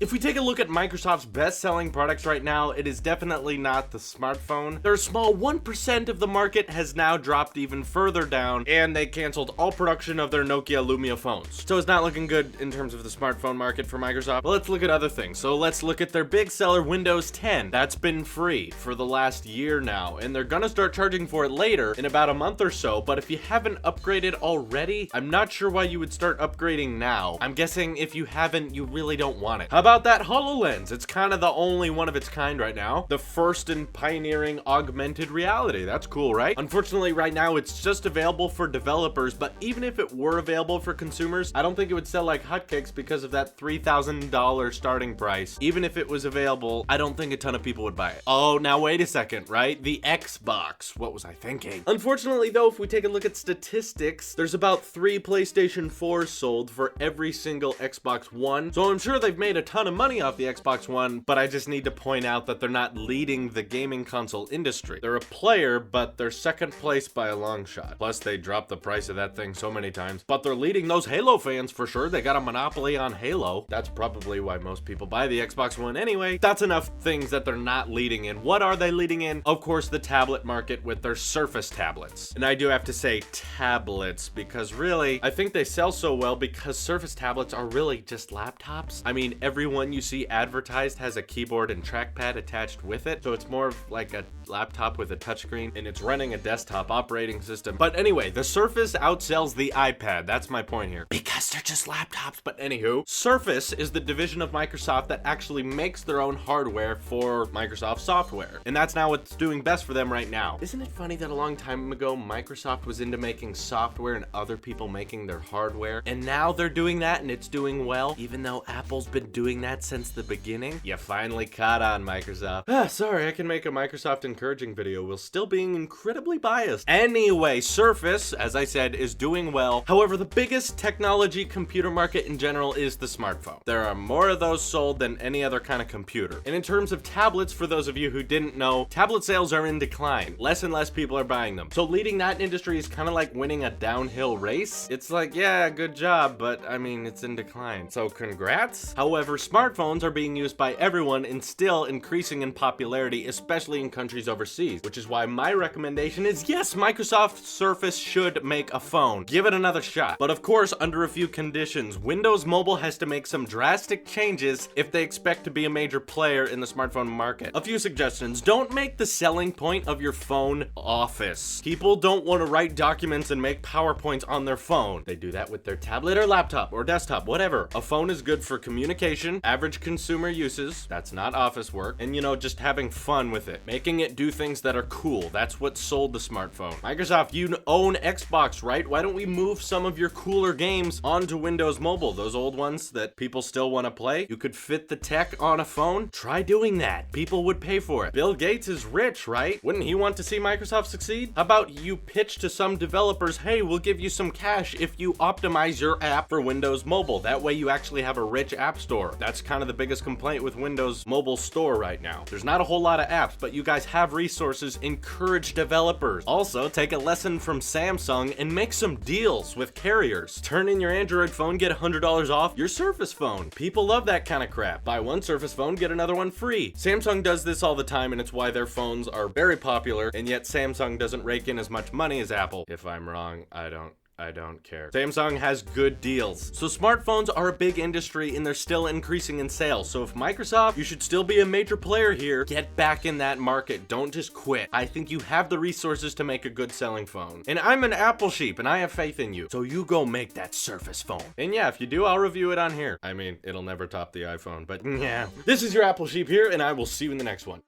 If we take a look at Microsoft's best-selling products right now, it is definitely not the smartphone. Their small 1% of the market has now dropped even further down, and they canceled all production of their Nokia Lumia phones. So it's not looking good in terms of the smartphone market for Microsoft. But let's look at other things. So let's look at their big seller, Windows 10. That's been free for the last year now, and they're gonna start charging for it later in about a month or so. But if you haven't upgraded already, I'm not sure why you would start upgrading now. I'm guessing if you haven't, you really don't want it. How about that HoloLens? It's kind of the only one of its kind right now. The first in pioneering augmented reality. That's cool, right? Unfortunately, right now it's just available for developers, but even if it were available for consumers, I don't think it would sell like hotcakes because of that $3,000 starting price. Even if it was available, I don't think a ton of people would buy it. Oh, now wait a second, right? The Xbox. What was I thinking? Unfortunately, though, if we take a look at statistics, there's about 3 PlayStation 4s sold for every single Xbox One. So I'm sure they've made a ton of money off the Xbox One, but I just need to point out that they're not leading the gaming console industry. They're a player, but they're second place by a long shot. Plus, they dropped the price of that thing so many times. But they're leading those Halo fans for sure. They got a monopoly on Halo. That's probably why most people buy the Xbox One anyway. That's enough things that they're not leading in. What are they leading in? Of course, the tablet market with their Surface tablets. And I do have to say tablets because really, I think they sell so well because Surface tablets are really just laptops. I mean, everyone you see advertised has a keyboard and trackpad attached with it. So it's more of like a laptop with a touchscreen and it's running a desktop operating system. But anyway, the Surface outsells the iPad. That's my point here. Because they're just laptops. But anywho, Surface is the division of Microsoft that actually makes their own hardware for Microsoft software. And that's now what's doing best for them right now. Isn't it funny that a long time ago, Microsoft was into making software and other people making their hardware? And now they're doing that and it's doing well, even though Apple's been doing that since the beginning. You finally caught on, Microsoft. Sorry, I can make a Microsoft encouraging video while still being incredibly biased. Anyway, Surface, as I said, is doing well. However, the biggest technology computer market in general is the smartphone. There are more of those sold than any other kind of computer. And in terms of tablets, for those of you who didn't know, tablet sales are in decline. Less and less people are buying them. So leading that industry is kind of like winning a downhill race. It's like, yeah, good job, but I mean, it's in decline. So congrats. However, smartphones are being used by everyone and still increasing in popularity, especially in countries overseas, which is why my recommendation is yes, Microsoft Surface should make a phone. Give it another shot. But of course, under a few conditions. Windows Mobile has to make some drastic changes if they expect to be a major player in the smartphone market. A few suggestions. Don't make the selling point of your phone Office. People don't want to write documents and make PowerPoints on their phone. They do that with their tablet or laptop or desktop, whatever. A phone is good for communication, average consumer uses. That's not office work. And you know, just having fun with it. Making it do things that are cool. That's what sold the smartphone. Microsoft, you own Xbox, right? Why don't we move some of your cooler games onto Windows Mobile? Those old ones that people still want to play? You could fit the tech on a phone? Try doing that. People would pay for it. Bill Gates is rich, right? Wouldn't he want to see Microsoft succeed? How about you pitch to some developers, hey, we'll give you some cash if you optimize your app for Windows Mobile. That way you actually have a rich app store. That's kind of the biggest complaint with Windows Mobile Store right now. There's not a whole lot of apps, but you guys have resources. Encourage developers. Also, take a lesson from Samsung and make some deals with carriers. Turn in your Android phone, get $100 off your Surface phone. People love that kind of crap. Buy one Surface phone, get another one free. Samsung does this all the time, and it's why their phones are very popular, and yet Samsung doesn't rake in as much money as Apple. If I'm wrong, I don't care. Samsung has good deals. So smartphones are a big industry and they're still increasing in sales. So if Microsoft, you should still be a major player here, get back in that market. Don't just quit. I think you have the resources to make a good selling phone. And I'm an Apple sheep and I have faith in you. So you go make that Surface phone. And yeah, if you do, I'll review it on here. I mean, it'll never top the iPhone, but yeah. This is your Apple sheep here and I will see you in the next one.